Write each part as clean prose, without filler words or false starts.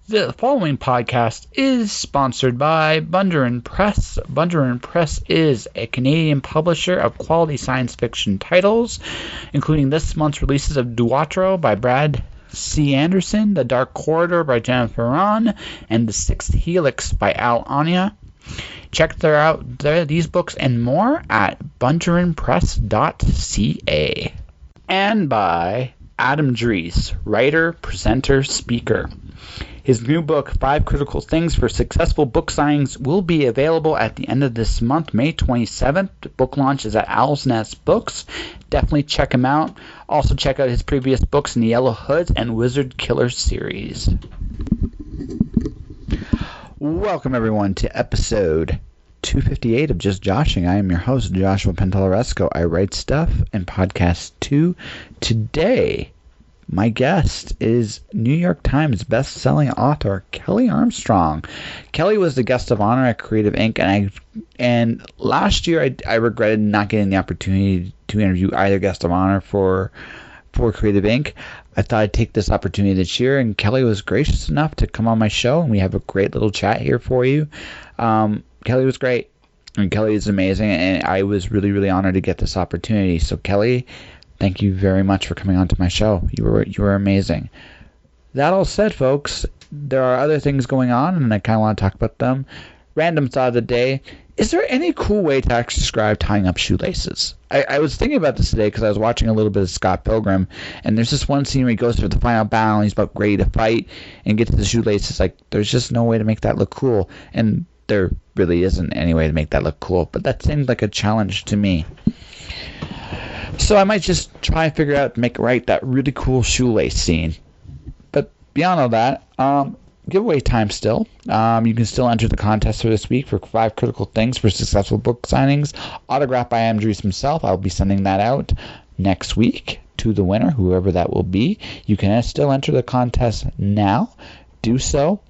The following podcast is sponsored by Bunderin Press. Bunderin Press is a Canadian publisher of quality science fiction titles, including this month's releases of Duatro by Brad C. Anderson, The Dark Corridor by Jennifer Ron, and The Sixth Helix by Al Ania. Check these books and more at bunderinpress.ca. And by Adam Dries, writer, presenter, speaker. His new book, 5 Critical Things for Successful Book Signings, will be available at the end of this month, May 27th. The book launch is at Owl's Nest Books. Definitely check him out. Also check out his previous books in the Yellow Hoods and Wizard Killer series. Welcome, everyone, to episode 258 of Just Joshing. I am your host, Joshua Pantellaresco. I write stuff and podcast too. Today, my guest is New York Times Bestselling author Kelley Armstrong. Kelley was the guest of honor at Creative Inc. and last year I regretted not getting the opportunity to interview either guest of honor for Creative Inc. I thought I'd take this opportunity this year, and Kelley was gracious enough to come on my show, and we have a great little chat here for you. Kelley was great, and Kelley is amazing, and I was really, really honored to get this opportunity. So Kelley, thank you very much for coming on to my show. You were amazing. That all said, folks, there are other things going on, and I kind of want to talk about them. Random thought of the day. Is there any cool way to actually describe tying up shoelaces? I was thinking about this today because I was watching a little bit of Scott Pilgrim, and there's this one scene where he goes through the final battle, and he's about ready to fight, and get to the shoelaces. Like, there's just no way to make that look cool, and there really isn't any way to make that look cool, but that seemed like a challenge to me. So I might just try and figure out to make that really cool shoelace scene. But beyond all that, giveaway time still. You can still enter the contest for this week for 5 critical things for successful book signings, autographed by Adam Dries himself. I'll be sending that out next week to the winner, whoever that will be. You can still enter the contest now. Do so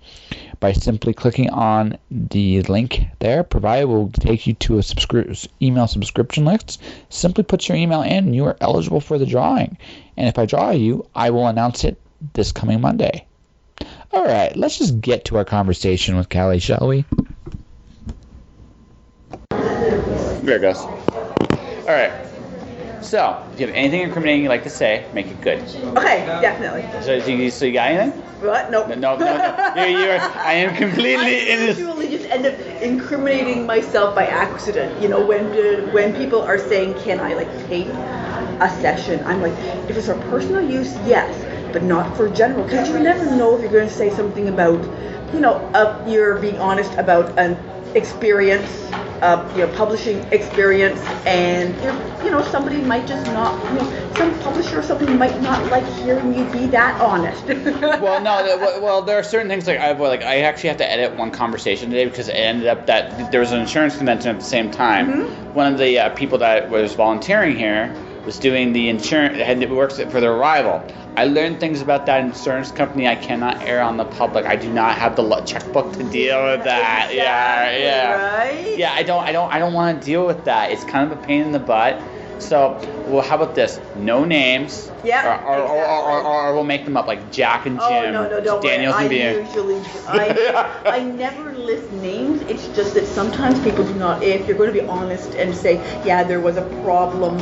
by simply clicking on the link there provided. Will take you to a email subscription list. Simply put your email in and you are eligible for the drawing. And if I draw you, I will announce it this coming Monday. All right, let's just get to our conversation with Kelley, shall we? There it goes. All right. So, if you have anything incriminating you'd like to say, make it good. Okay, definitely. So you got anything? What? Nope. No. I am completely innocent. I usually just end up incriminating myself by accident. You know, when people are saying, can I tape a session? I'm like, if it's for personal use, yes, but not for general. Because you never know if you're going to say something about, you're being honest about an experience, publishing experience, and somebody might just not, some publisher or something might not like hearing you be that honest. Well, there are certain things I actually have to edit one conversation today because it ended up that there was an insurance convention at the same time. Mm-hmm. One of the people that was volunteering here was doing the insurance, it works for the arrival. I learned things about that insurance company I cannot air on the public. I do not have the checkbook to deal with that. Exactly, Yeah. Right? Yeah, I don't want to deal with that. It's kind of a pain in the butt. So, well, how about this? No names. Yeah. Or we'll make them up like Jack and Jim. Oh, no, don't Daniels worry. and I never list names. It's just that sometimes people do not. If you're going to be honest and say, yeah, there was a problem.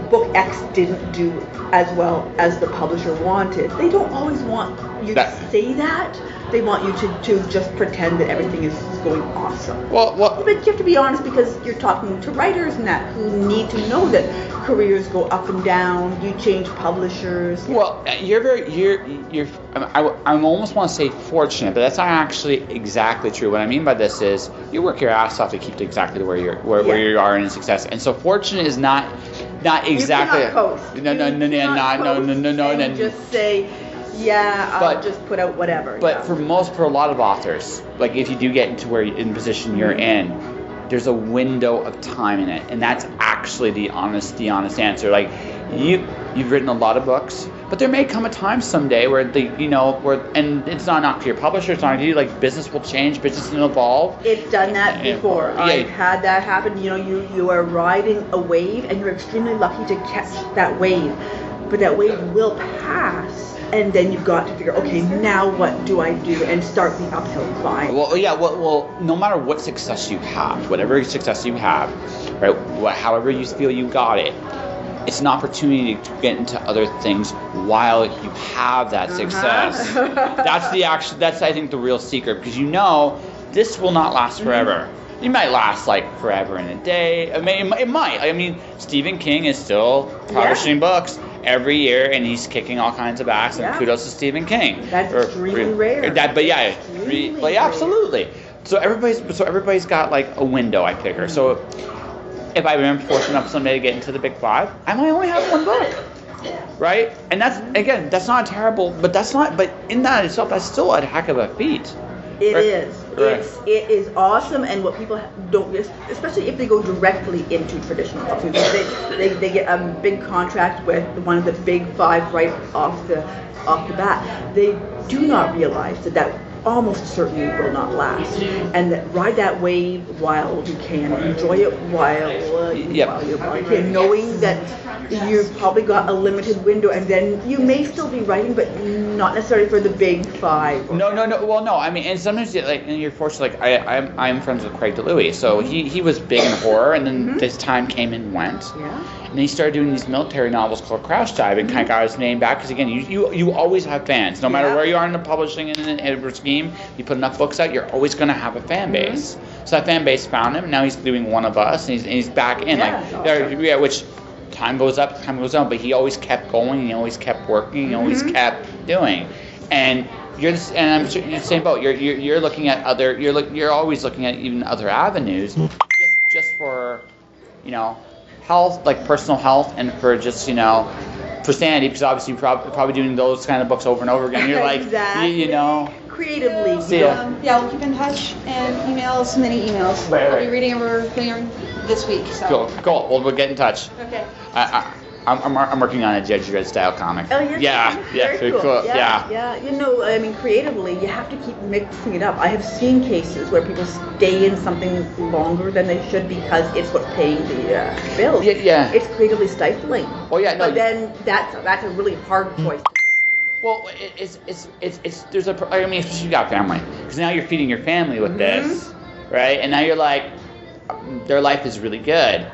Book X didn't do as well as the publisher wanted. They don't always want you to say that. They want you to just pretend that everything is going awesome. But you have to be honest because you're talking to writers and that who need to know that careers go up and down. You change publishers. Well, you're I almost want to say fortunate, but that's not actually exactly true. What I mean by this is you work your ass off to keep exactly where you are in success, and so fortunate is not exactly. You cannot coast. No. And just say, I'll just put out whatever. But for a lot of authors, like if you do get into in position you're in, there's a window of time in it, and that's actually the honest answer. Like you've written a lot of books, but there may come a time someday where and it's not to your publisher, it's not to you. Like business will change, business will evolve. It's done that before. I've had that happen. You are riding a wave, and you're extremely lucky to catch that wave. but that wave will pass, and then you've got to figure, okay, now what do I do, and start the uphill climb. Well, yeah. Well, no matter what success you have, whatever success you have, right? However you feel you got it, it's an opportunity to get into other things while you have that success. That's I think the real secret, because this will not last forever. It might last like forever and a day. I mean, it might. I mean, Stephen King is still publishing books every year, and he's kicking all kinds of ass. And kudos to Stephen King. That's extremely rare. Absolutely. So everybody's got like a window, I figure. So if I'm fortunate enough someday to get into the big five, I might only have one book, right? And that's not terrible, but in that itself, that's still a heck of a feat. It is. It is awesome, and what people don't, especially if they go directly into traditional publishing, they get a big contract with one of the big five right off the bat. They do not realize that almost certainly will not last, and that ride that wave while you can, enjoy it while you can, knowing that you've probably got a limited window, and then you may still be writing, but not necessarily for the big five. No. Well, no. I mean, and sometimes you're forced. Like I'm friends with Craig DeLuise, so he was big in horror, and then this time came and went. Yeah. And then he started doing these military novels called Crouch Dive, and kind of got his name back, because again, you always have fans, no matter where you are in the publishing and scheme. You put enough books out, you're always going to have a fan base. So that fan base found him, and now he's doing One of Us, and he's back in. Which time goes up, time goes down, but he always kept going, he always kept working, he always kept doing. And I'm sure you're the same boat. You're looking at you're always looking at even other avenues, just for health, like personal health, and for just for sanity, because obviously you're probably doing those kind of books over and over again. You're like, exactly. Creatively. We'll keep in touch, and emails, many emails. Right. I'll be reading everything this week. So. Cool. Well, we'll get in touch. Okay. I'm working on a Judge Dredd style comic. Oh, yeah. Very cool. Yeah. I mean, creatively, you have to keep mixing it up. I have seen cases where people stay in something longer than they should because it's what's paying the bills. Yeah. It's creatively stifling. Oh yeah. No. But then that's a really hard choice to make. Well, it's there's I mean, especially if you got family, because now you're feeding your family with this, right? And now you're like, their life is really good.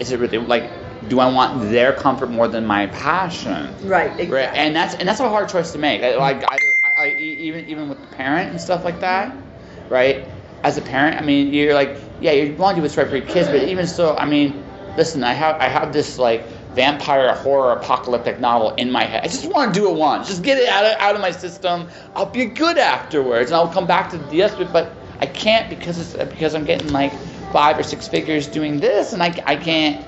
Is it really like? Do I want their comfort more than my passion? Right, exactly. Right? And that's a hard choice to make. Like even with the parent and stuff like that, right? As a parent, I mean, you're like, you want to do what's right for your kids, but even so, I mean, listen, I have this like vampire horror apocalyptic novel in my head. I just want to do it once, just get it out of my system. I'll be good afterwards, and I'll come back to the rest of it. But I can't because I'm getting like 5 or 6 figures doing this, and I can't.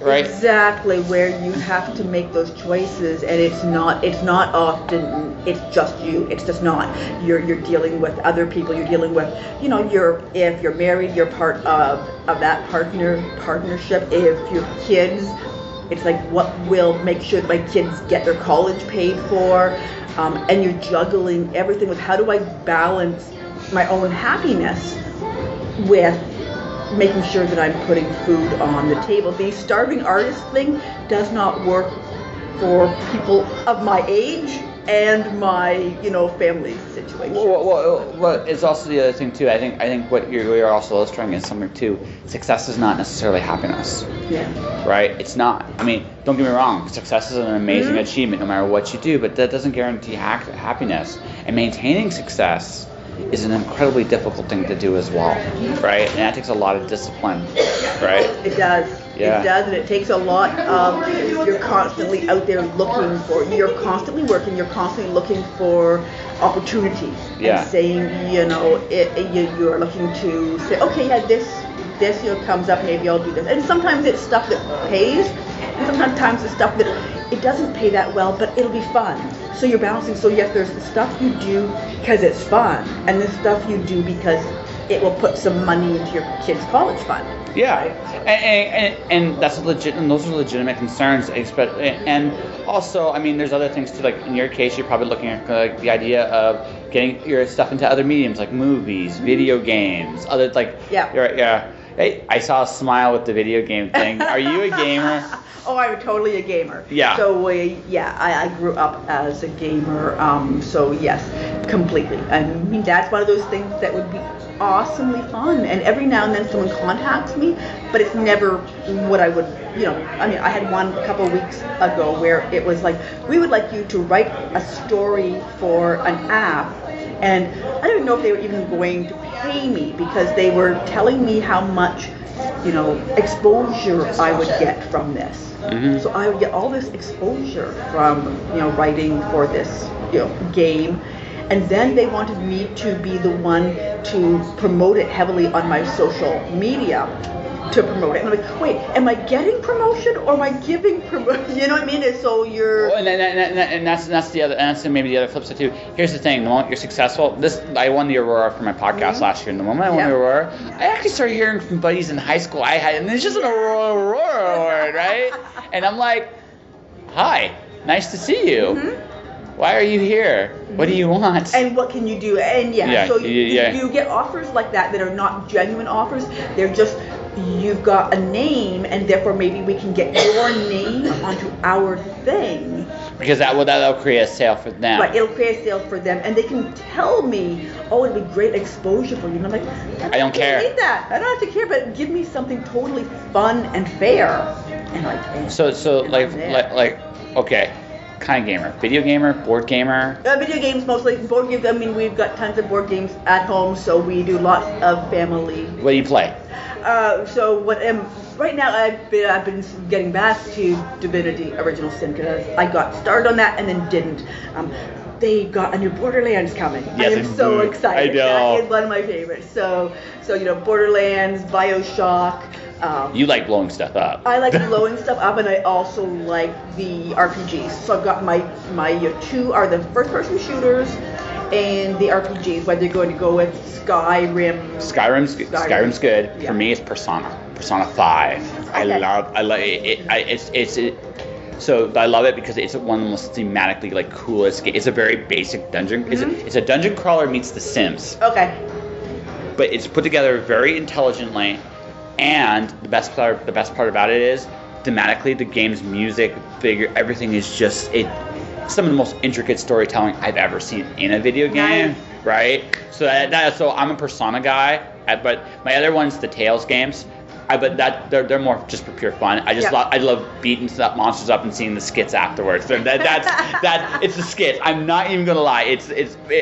Right. Exactly, where you have to make those choices, and it's not often it's just you. It's just not. You're dealing with other people. You're dealing with if you're married, you're part of that partnership. If your kids, it's like, what will make sure that my kids get their college paid for, and you're juggling everything with how do I balance my own happiness with making sure that I'm putting food on the table. The starving artist thing does not work for people of my age and my family situation. Well, it's also the other thing too. I think what you're also illustrating is something too. Success is not necessarily happiness. Yeah. Right? It's not. I mean, don't get me wrong. Success is an amazing achievement no matter what you do, but that doesn't guarantee happiness. And maintaining success is an incredibly difficult thing to do as well, right? And that takes a lot of discipline, right? It does. Yeah. It does, and it takes a lot of, you're constantly out there you're constantly working, you're constantly looking for opportunities. Yeah. And saying, you're looking to say, okay, this comes up, maybe I'll do this. And sometimes it's stuff that pays, and sometimes it's stuff that it doesn't pay that well, but it'll be fun. So you're balancing. So yes, there's the stuff you do because it's fun, and the stuff you do because it will put some money into your kid's college fund. Yeah, and that's legit, and those are legitimate concerns. And also, I mean, there's other things too. Like in your case, you're probably looking at the idea of getting your stuff into other mediums like movies, video games, other like Hey, I saw a smile with the video game thing. Are you a gamer? Oh, I'm totally a gamer. Yeah. So I grew up as a gamer. So yes, completely. I mean, that's one of those things that would be awesomely fun. And every now and then someone contacts me, but it's never what I would, I mean, I had one a couple of weeks ago where it was like, we would like you to write a story for an app. And I don't know if they were even going to pay me because they were telling me how much, exposure I would get from this. Mm-hmm. So I would get all this exposure from, writing for this, game. And then they wanted me to be the one to promote it heavily on my social media to promote it. And I'm like, wait, am I getting promotion or am I giving promotion? You know what I mean? And so you're... Well, and that's the other, and that's maybe the other flip side too. Here's the thing, the moment you're successful, I won the Aurora for my podcast last year, and the moment I won the Aurora, I actually started hearing from buddies in high school and it's just an Aurora award, right? And I'm like, hi, nice to see you. Mm-hmm. Why are you here? What do you want? And what can you do? And so you get offers like that are not genuine offers. They're just, you've got a name, and therefore maybe we can get your name onto our thing. Because that'll create a sale for them. Right, it'll create a sale for them, and they can tell me, oh, it'd be great exposure for you. And I'm like, I don't care. Need that. I don't have to care, but give me something totally fun and fair. And okay. Kind of gamer. Video gamer, board gamer? Video games mostly. Board games, I mean, we've got tons of board games at home, so we do lots of family. What do you play? Right now I've been getting back to Divinity Original Sin because I got started on that and then didn't. They got a new Borderlands coming. Yes, I am so excited. I know. That is one of my favorites. So Borderlands, BioShock. You like blowing stuff up. I like blowing stuff up, and I also like the RPGs. So I've got my two are the first-person shooters and the RPGs. Whether you're going to go with Skyrim. Skyrim's good. Yeah. For me, it's Persona 5. Okay. I love it. So I love it because it's one of the most thematically coolest games. It's a very basic dungeon. Mm-hmm. It's a dungeon crawler meets The Sims. Okay. But it's put together very intelligently. And the best part about it is, thematically, the game's music, figure, everything is just some of the most intricate storytelling I've ever seen in a video game, right? So so I'm a Persona guy, but my other one's the Tales games. But they're more just for pure fun. I love beating monsters up and seeing the skits afterwards. It's the skits. I'm not even gonna lie.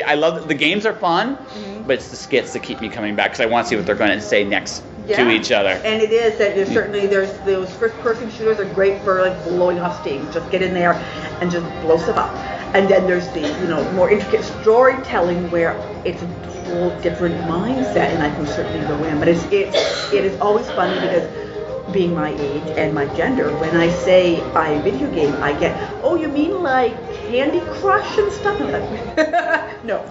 I love the games are fun, but it's the skits that keep me coming back because I want to see what they're going to say next to each other. And it is that there's those first-person shooters are great for blowing off steam. Just get in there and just blow stuff up. And then there's the more intricate storytelling where it's a whole different mindset, and I can certainly go in. But it is always funny because being my age and my gender, when I say I video game, I get, oh, you mean like Candy Crush and stuff? No.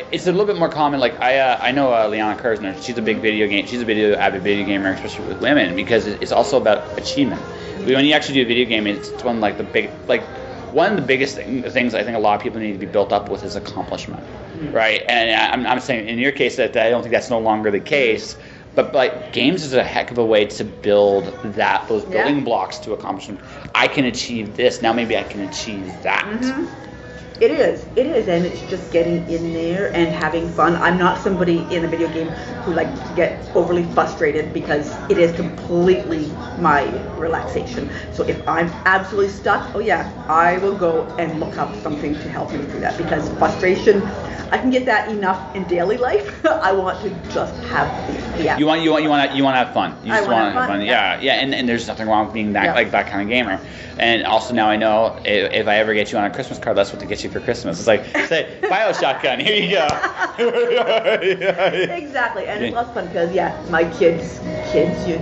It's a little bit more common. I know Liana Kersner. She's a avid video gamer, especially with women, because it's also about achievement. When you actually do a video game, it's one of the biggest things I think a lot of people need to be built up with is accomplishment, right? And I'm saying in your case that I don't think that's no longer the case, but games is a heck of a way to build those building blocks to accomplishment. I can achieve this, now maybe I can achieve that. Mm-hmm. It is, and it's just getting in there and having fun. I'm not somebody in a video game who gets overly frustrated because it is completely my relaxation. So if I'm absolutely stuck, I will go and look up something to help me through that because frustration, I can get that enough in daily life. I want to just have You want to have fun. You just want to have fun. Yeah. And there's nothing wrong with being that that kind of gamer. And also now I know if I ever get you on a Christmas card, that's what to get you for Christmas. It's say BioShock gun. Here you go. Exactly, and it's lots of fun because my kids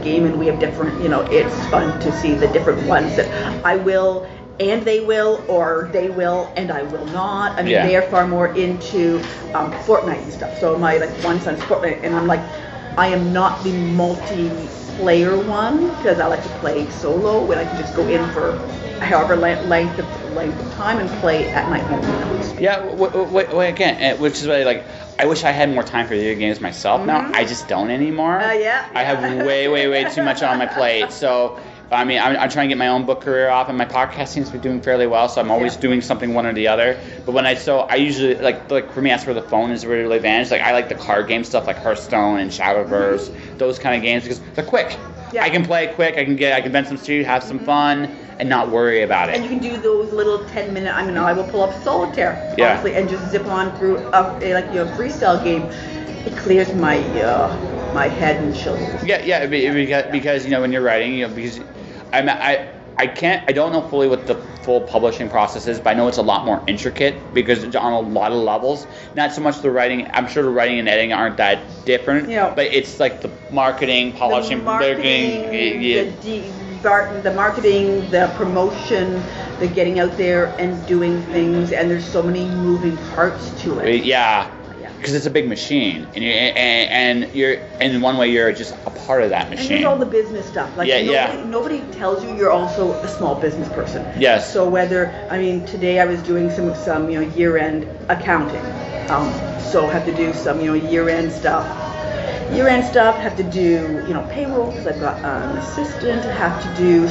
game and we have different. It's fun to see the different ones that I will. And they will, or they will, and I will not. I mean, they are far more into Fortnite and stuff. So my one son's Fortnite, and I'm I am not the multiplayer one because I like to play solo when I can just go in for however length of length of time and play at my own pace. Yeah, again, which is why, I wish I had more time for video games myself now. I just don't anymore. Yeah. I have way too much on my plate. So, I mean, I'm trying to get my own book career off, and my podcast seems to be doing fairly well, so I'm always doing something one or the other. But when I usually, like for me, that's where the phone is really advantage. I like the card game stuff like Hearthstone and Shadowverse, those kind of games, because they're quick. Yeah. I can play quick, I can vent some street, have some fun, and not worry about it. And you can do those little 10-minute, I will pull up Solitaire, honestly, and just zip on through a freestyle game. It clears my head and shoulders. Yeah, because when you're writing, because I don't know fully what the full publishing process is, but I know it's a lot more intricate because it's on a lot of levels. Not so much the writing. I'm sure the writing and editing aren't that different, but it's like the marketing, publishing, the marketing, the promotion, the getting out there and doing things, and there's so many moving parts to it. Yeah. Because it's a big machine, and you're in one way you're just a part of that machine. And there's all the business stuff. Nobody tells you you're also a small business person. Yes. So today I was doing some year-end accounting. So have to do some year-end stuff. Have to do payroll because I've got an assistant.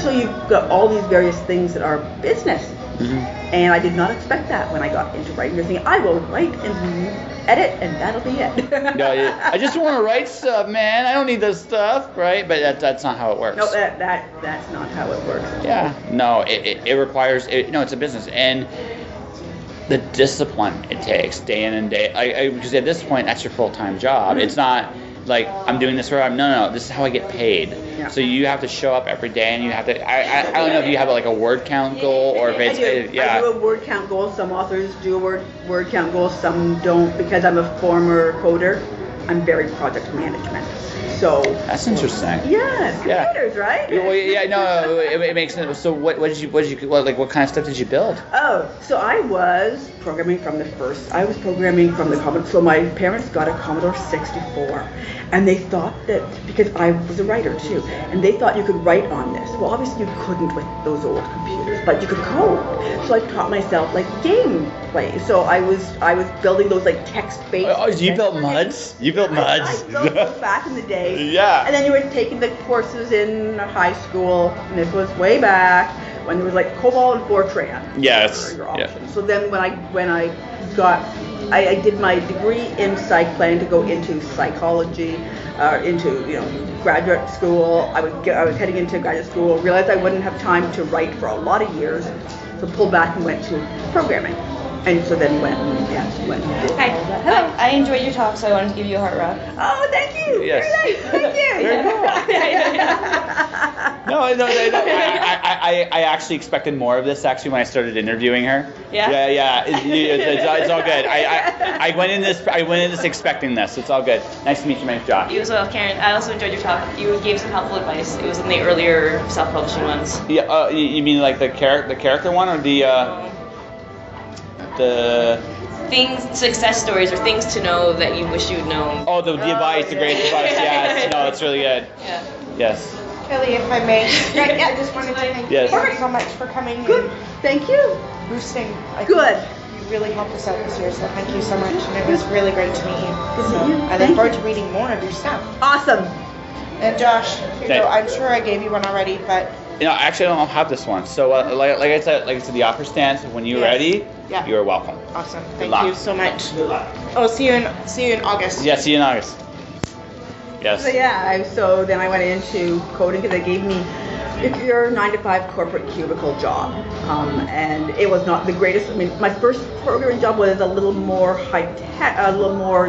So you've got all these various things that are business. Mm-hmm. And I did not expect that when I got into writing. You're thinking, I will write and edit, and that'll be it. I just want to write stuff, man. I don't need this stuff, right? But that's not how it works. No, that's not how it works. Yeah, no, it requires. It's a business, and the discipline it takes day in and day. Because at this point, that's your full-time job. Mm-hmm. It's not like I'm doing this no, this is how I get paid. Yeah. So you have to show up every day, and you have to. I don't know if you have a word count goal or if it's. I do a word count goal. Some authors do a word count goal. Some don't, because I'm a former coder. I'm very project management. So that's interesting. Yes, computers, right? Well, it makes sense. So what kind of stuff did you build? Oh, so I was programming from the Commodore. So my parents got a Commodore 64, and they thought that, because I was a writer too, and they thought you could write on this. Well, obviously you couldn't with those old computers, but you could code. So I taught myself game play. So I was building those text-based. Oh, you built MUDs? You built MUDs? I built those back in the day. Yeah. And then you were taking the courses in high school, and this was way back when there was COBOL and Fortran. Yes. Yeah. So then when I did my degree in psych, planning to go into psychology, into graduate school. I was heading into graduate school. Realized I wouldn't have time to write for a lot of years, so pulled back and went to programming. And so then went. Hi. I enjoyed your talk, so I wanted to give you a heart rub. Oh, thank you. Yes. Very nice. Thank you. Very cool. No. I actually expected more of this when I started interviewing her. Yeah. Yeah. It's all good. I went in this expecting this. It's all good. Nice to meet you, my name's Josh. You as well, Karen. I also enjoyed your talk. You gave some helpful advice. It was in the earlier self-publishing ones. Yeah. You mean the character one or the success stories or things to know that you wish you'd known. Oh, the advice, the great advice. Yes. No, it's really good. Yeah. Yes. Kelley, if I may, I just wanted to thank you so much for coming. Good. Thank you. Boosting. Good. You really helped us out this year, so thank you so much. And it was really great to meet you. Good to meet you. I look forward to reading more of your stuff. Awesome. And Josh, I'm sure I gave you one already, but. Actually, I don't have this one. So, like I said, the offer stands. When you're ready, you're welcome. Awesome. Thank you so much. Oh, see you in August. Yeah, see you in August. Yes. So so then I went into coding because they gave me your 9-to-5 corporate cubicle job, and it was not the greatest. I mean, my first programming job was a little more high tech, a little more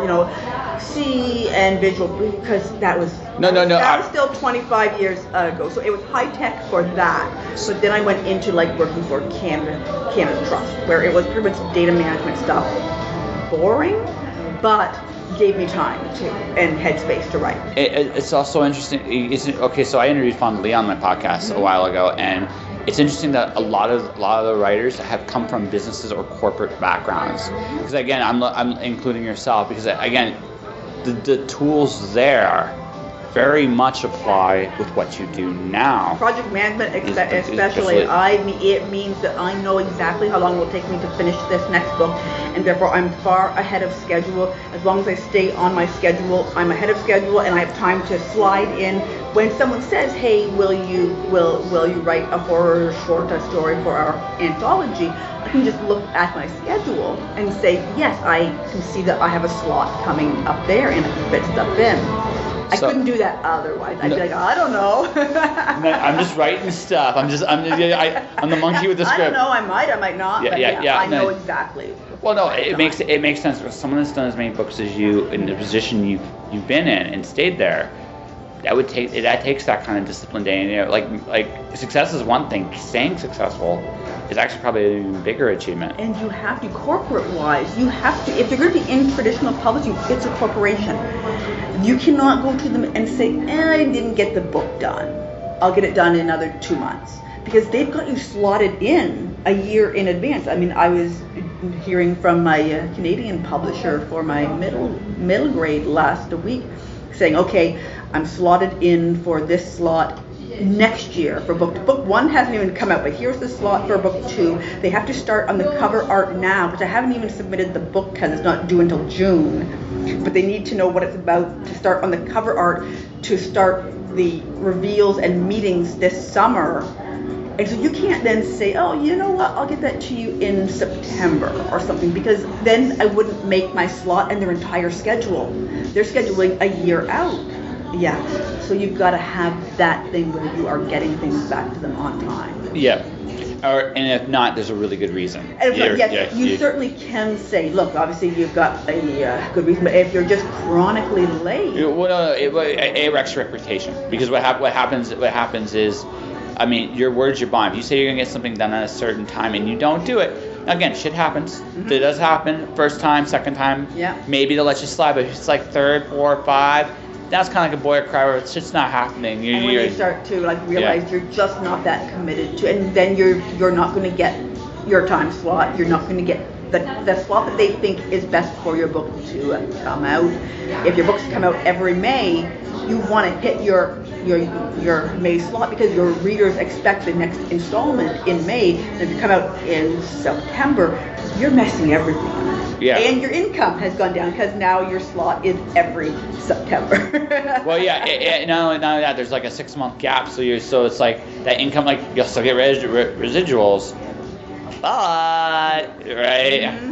C and visual, because that was That was still 25 years ago, so it was high tech for that. But then I went into working for Canada Trust, where it was pretty much data management stuff. Boring, but gave me time and headspace to write. It's also interesting. So I interviewed Fonda Lee on my podcast a while ago, and it's interesting that a lot of the writers have come from businesses or corporate backgrounds. Because again, I'm including yourself, because again, the tools there very much apply with what you do now. Project management, especially, it means that I know exactly how long it will take me to finish this next book, and therefore I'm far ahead of schedule. As long as I stay on my schedule, I'm ahead of schedule, and I have time to slide in. When someone says, "Hey, will you write a horror short story for our anthology?" I can just look at my schedule and say, "Yes, I can see that I have a slot coming up there, and I can fit stuff in." I couldn't do that otherwise. I'd be like, I don't know. I'm just writing stuff. I'm the monkey with the script. I don't know. I might not. Yeah. I know exactly. Well, no, it makes sense. For someone that's done as many books as you, in the position you've been in and stayed there, that takes that kind of discipline. Like success is one thing. Staying successful is actually probably an even bigger achievement. And you have to, corporate-wise, you have to, if you're going to be in traditional publishing, it's a corporation. You cannot go to them and say, I didn't get the book done. I'll get it done in another 2 months. Because they've got you slotted in a year in advance. I mean, I was hearing from my Canadian publisher for my middle grade last week saying, okay, I'm slotted in for this slot next year for book 1 hasn't even come out, but here's the slot for book 2. They have to start on the cover art now, because I haven't even submitted the book because it's not due until June. But they need to know what it's about to start on the cover art, to start the reveals and meetings this summer. And so you can't then say, oh, you know what, I'll get that to you in September or something, because then I wouldn't make my slot and their entire schedule. They're scheduling a year out. Yeah, so you've got to have that thing where you are getting things back to them on time. Yeah, and if not, there's a really good reason. And you certainly can say, look, obviously you've got a good reason, but if you're just chronically late, it wrecks reputation. Because what happens is, I mean, your word's your bond. If you say you're gonna get something done at a certain time and you don't do it, again, shit happens. Mm-hmm. It does happen. First time, second time, maybe they'll let you slide. But if it's like third, fourth, five, that's kind of like a boy cry where it's just not happening. And when you start to realize you're just not that committed to, and then you're not going to get your time slot. You're not going to get the slot that they think is best for your book to come out. If your books come out every May, you want to hit your May slot because your readers expect the next installment in May. And if you come out in September, you're messing everything up. Yeah. And your income has gone down because now your slot is every September. Well, not only that, there's like a 6-month gap, so it's like that income, like you'll still get residuals, but right. Mm-hmm.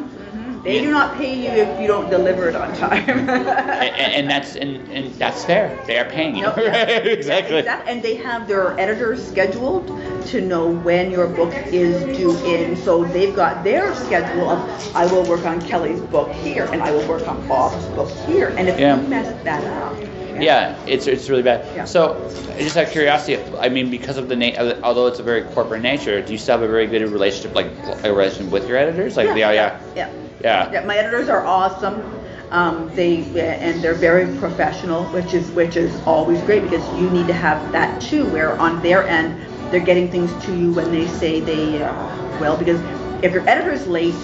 They do not pay you if you don't deliver it on time. and that's fair. They are paying you. Exactly. And they have their editors scheduled to know when your book is due in. So they've got their schedule of, I will work on Kelley's book here, and I will work on Bob's book here. And if you mess that up. Yeah, it's really bad. Yeah. So, just out of curiosity, I mean, because of although it's a very corporate nature, do you still have a very good relationship, like a relationship with your editors? Like, Yeah, my editors are awesome. They're very professional, which is always great, because you need to have that too, where on their end they're getting things to you when they say they will. Because if your editor's late,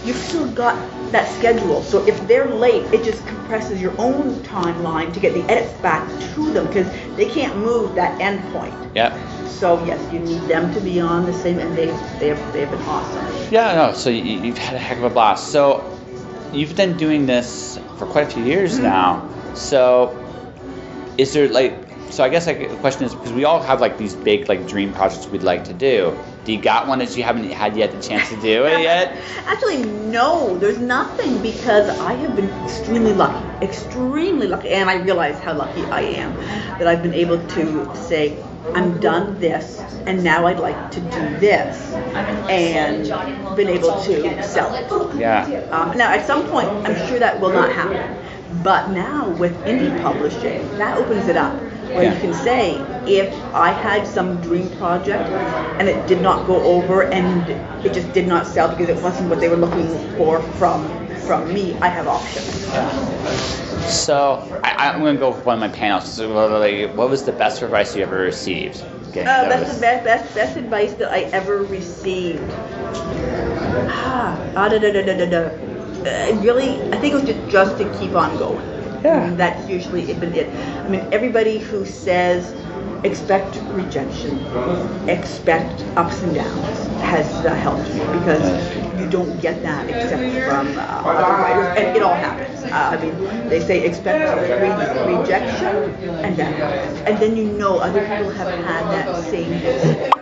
you've still got that schedule. So if they're late, it just compresses your own timeline to get the edits back to them, because they can't move that end point. Yeah. So yes, you need them to be on the same, and they've been awesome. Yeah, no. So you've had a heck of a blast. So you've been doing this for quite a few years now. So is there so I guess the question is, because we all have like these big dream projects we'd like to do. Do you got one that you haven't had yet the chance to do it yet? Actually, no. There's nothing, because I have been extremely lucky, and I realize how lucky I am that I've been able to say, I'm done this, and now I'd like to do this, and been able to sell it. Yeah. Now, at some point, I'm sure that will not happen. But now, with indie publishing, that opens it up. Where you can say, if I had some dream project and it did not go over and it just did not sell because it wasn't what they were looking for from me, I have options. Yeah. So I'm going to go with one of my panels. So, what was the best advice you ever received? Best advice that I ever received. Really, I think it was just to keep on going. Yeah. I mean, that's usually been it. I mean, everybody who says expect rejection, expect ups and downs has helped me, because you don't get that except from other writers, and it all happens. I mean, they say expect rejection and downs, and then you know other people have had that same experience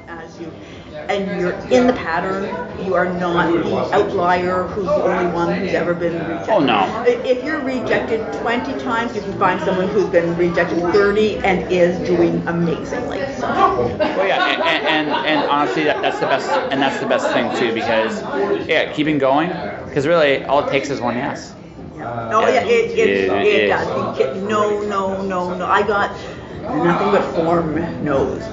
as you, and you're in the pattern. You are not the outlier who's the only one who's ever been rejected. Oh, no. If you're rejected 20 times, you can find someone who's been rejected 30 and is doing amazingly. So. Well, yeah, and honestly, that's the best, and that's the best thing too, because keeping going, because really all it takes is one yes. Oh yeah, it does. No. I got nothing but form no's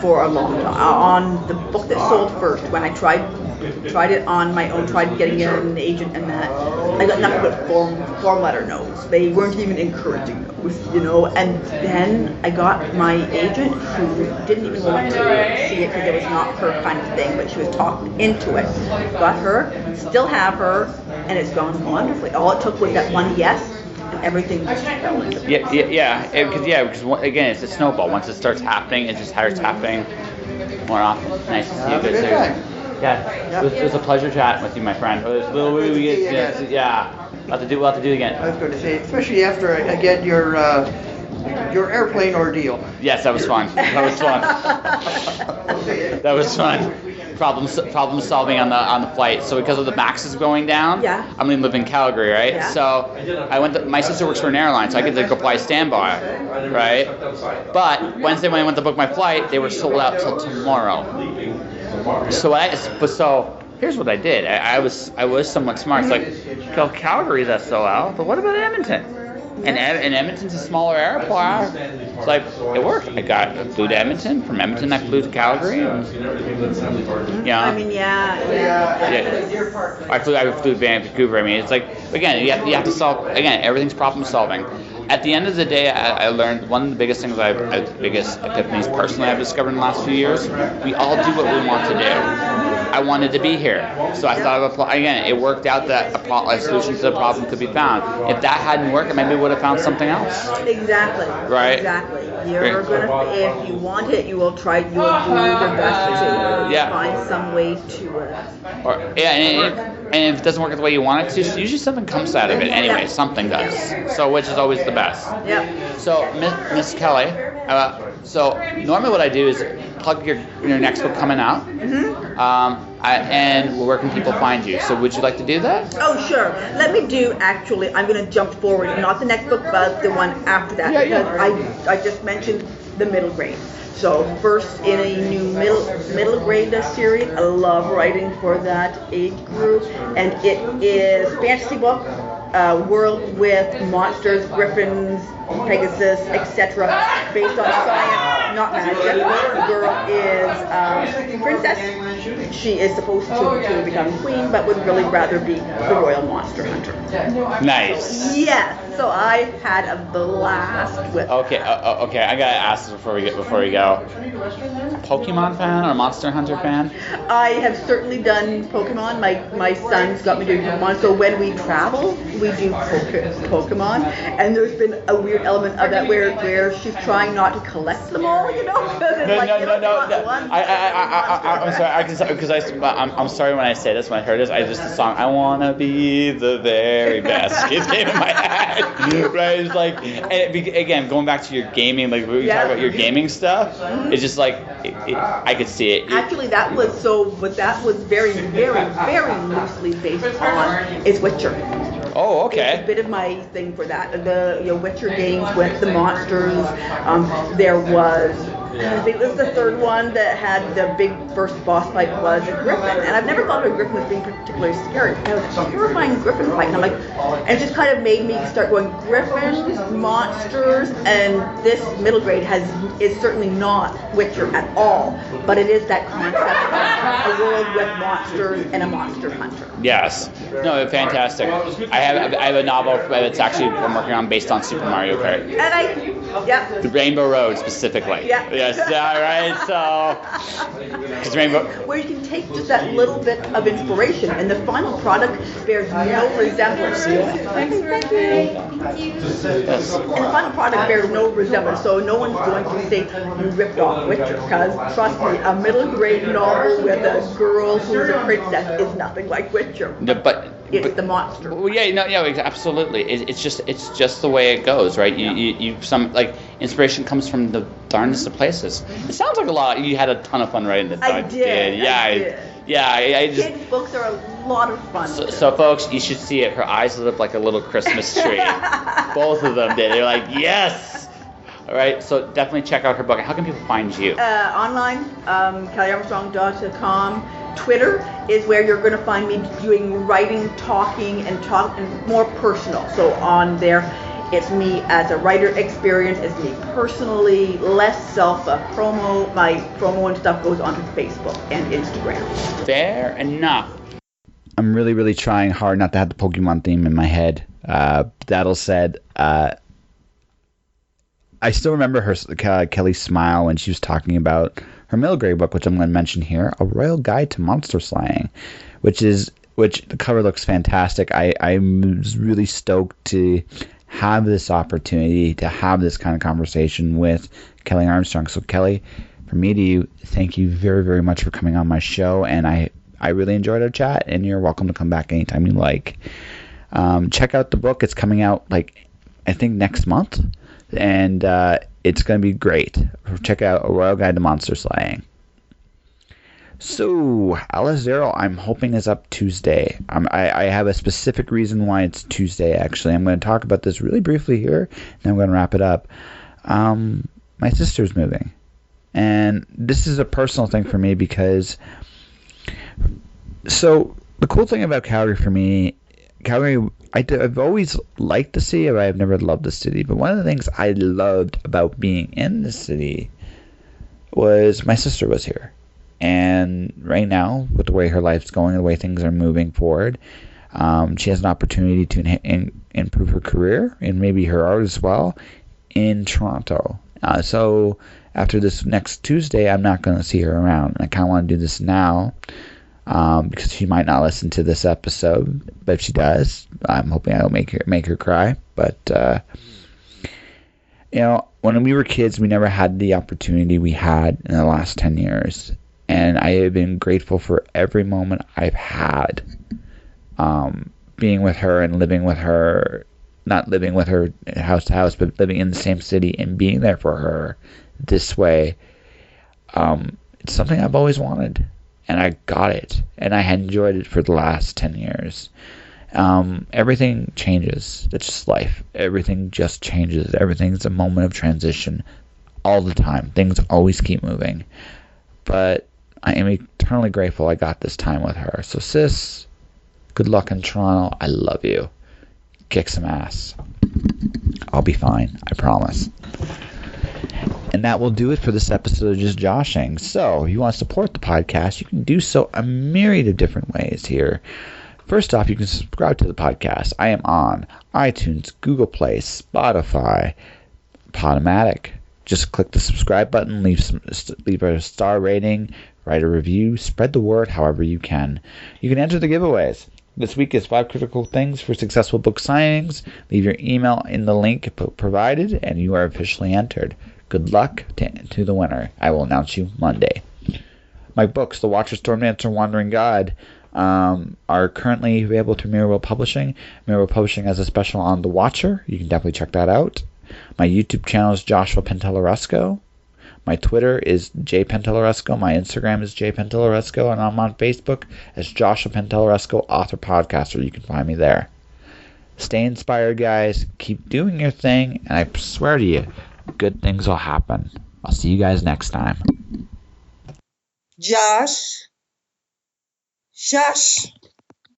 for a long time. On the book that sold first, when I tried it on my own, tried getting an agent and that, I got nothing but form letter no's. They weren't even encouraging no's, And then I got my agent, who didn't even want to see it because it was not her kind of thing, but she was talked into it. Got her, still have her, and it's gone wonderfully. All it took was that one yes, and everything just fell into place. Because again, it's a snowball. Once it starts happening, it just starts happening more often. Nice to see you. Good too. Yeah, it was a pleasure chatting with you, my friend. We'll have to do it again. I was going to say, especially after I get your airplane ordeal. Yes, that was fun. That was fun. Problem solving on the flight. So because of the Maxes going down, I'm gonna live in Calgary, right? Yeah. So my sister works for an airline, so I get to go fly standby, right? But Wednesday when I went to book my flight, they were sold out till tomorrow. So here's what I did. I was somewhat smart. It's like, Calgary's SOL, but what about Edmonton? And Edmonton's a smaller airport. It's like, it worked. I flew to Edmonton. From Edmonton, I flew to Calgary. And, I mean, I flew to Vancouver. I mean, it's like, again, you have to solve. Again, everything's problem solving. At the end of the day, I learned one of the biggest things biggest epiphanies personally I've discovered in the last few years. We all do what we want to do. I wanted to be here, so I thought of again. It worked out that a solution to the problem could be found. If that hadn't worked, I maybe would have found something else. Exactly. Right. Exactly. You're gonna, if you want it, you will try. You will do your best to find some way to. And if it doesn't work the way you want it to, usually something comes out of it anyway. Something does. So which is always the best. Yeah. So Miss Kelley. So normally what I do is plug your next book coming out. Mm-hmm. And where can people find you? So would you like to do that? Oh, sure. Let me do, actually, I'm going to jump forward, not the next book, but the one after that, because I just mentioned the middle grade. So first in a new middle grade series. I love writing for that age group, and it is a fantasy book, world with monsters, griffins, Pegasus, etc., based on science, not magic. The girl is a princess. She is supposed to become queen, but would really rather be the royal monster hunter. Nice. Yes. So I had a blast with. Okay. I gotta ask this before we go. Pokemon fan or Monster Hunter fan? I have certainly done Pokemon. My son's got me doing Pokemon. So when we travel, we do Pokemon, and there's been a weird element of that where she's trying not to collect them all, No. I'm sorry. I'm sorry when I say this. When I heard this, the song "I Wanna Be the Very Best" it came in my head. Right? It's like, again, going back to your gaming, like we talk about your gaming stuff. Mm-hmm. It's just like I could see it. Actually, that was very, very, very loosely based on is Witcher. Oh, okay. It's a bit of my thing for that. The Witcher games with the monsters. There was, I think this was the third one that had the big first boss fight was a griffin, and I've never thought of a griffin as being particularly scary. It was a terrifying griffin fight, and I'm like, and it just kind of made me start going griffins, monsters, and this middle grade is certainly not Witcher at all, but it is that concept of a world with monsters and a monster hunter. Yes. No, fantastic. I have a novel that's actually I'm working on based on Super Mario Kart. And Yeah. The Rainbow Road specifically. Yeah. Yes. All right. So, because Rainbow. Where you can take just that little bit of inspiration, and the final product bears no resemblance. Thank you. Yes. And the final product bears no resemblance, so no one's going to say you ripped off Witcher, because trust me, a middle grade novel with a girl who's a princess is nothing like Witcher. No, but It's the monster. Well, yeah, no, yeah, absolutely. It's just the way it goes, right? You some like inspiration comes from the darndest of places. It sounds like a lot. You had a ton of fun writing this. I did. Yeah, I did. I just. Kids' books are a lot of fun. So, folks, you should see it. Her eyes lit up like a little Christmas tree. Both of them did. They're like, yes. All right, so definitely check out her book. How can people find you? Online, kellyarmstrong.com. Twitter is where you're going to find me doing writing, talking, and more personal. So on there, it's me as a writer experience, it's me personally, less promo. My promo and stuff goes onto Facebook and Instagram. Fair enough. I'm really, really trying hard not to have the Pokemon theme in my head. That all said, I still remember her Kelley's smile when she was talking about her middle grade book, which I'm going to mention here, A Royal Guide to Monster Slaying, which the cover looks fantastic. I'm really stoked to have this opportunity to have this kind of conversation with Kelley Armstrong. So Kelley, from me to you, thank you very, very much for coming on my show, and I really enjoyed our chat, and you're welcome to come back anytime you like. Check out the book. It's coming out, I think next month, and it's going to be great. Check out A Royal Guide to Monster Slaying. So, Alice Zero, I'm hoping is up Tuesday. I have a specific reason why it's Tuesday, actually. I'm going to talk about this really briefly here, and I'm going to wrap it up. My sister's moving. And this is a personal thing for me because... So, the cool thing about Calgary for me... I've always liked the city, but I've never loved the city. But one of the things I loved about being in the city was my sister was here. And right now, with the way her life's going, the way things are moving forward, she has an opportunity to improve her career and maybe her art as well in Toronto. So after this next Tuesday, I'm not going to see her around. And I kind of want to do this now. Because she might not listen to this episode, but if she does, I'm hoping I'll make her cry. But when we were kids, we never had the opportunity we had in the last 10 years, and I have been grateful for every moment I've had, being with her and living with her, not living with her house to house, but living in the same city and being there for her this way. It's something I've always wanted. And I got it. And I had enjoyed it for the last 10 years. Everything changes. It's just life. Everything just changes. Everything's a moment of transition all the time. Things always keep moving. But I am eternally grateful I got this time with her. So sis, good luck in Toronto. I love you. Kick some ass. I'll be fine. I promise. And that will do it for this episode of Just Joshing. So, if you want to support the podcast, you can do so a myriad of different ways here. First off, you can subscribe to the podcast. I am on iTunes, Google Play, Spotify, Podomatic. Just click the subscribe button, leave a star rating, write a review, spread the word however you can. You can enter the giveaways. This week is 5 critical things for successful book signings. Leave your email in the link provided, and you are officially entered. Good luck to the winner. I will announce you Monday. My books, The Watcher, Stormdancer, Wandering God, are currently available through Mirrorwell Publishing. Mirrorwell Publishing has a special on The Watcher. You can definitely check that out. My YouTube channel is Joshua Penteloresco. My Twitter is jpenteloresco. My Instagram is jpenteloresco. And I'm on Facebook as Joshua Penteloresco, author podcaster. You can find me there. Stay inspired, guys. Keep doing your thing. And I swear to you, good things will happen. I'll see you guys next time. Josh.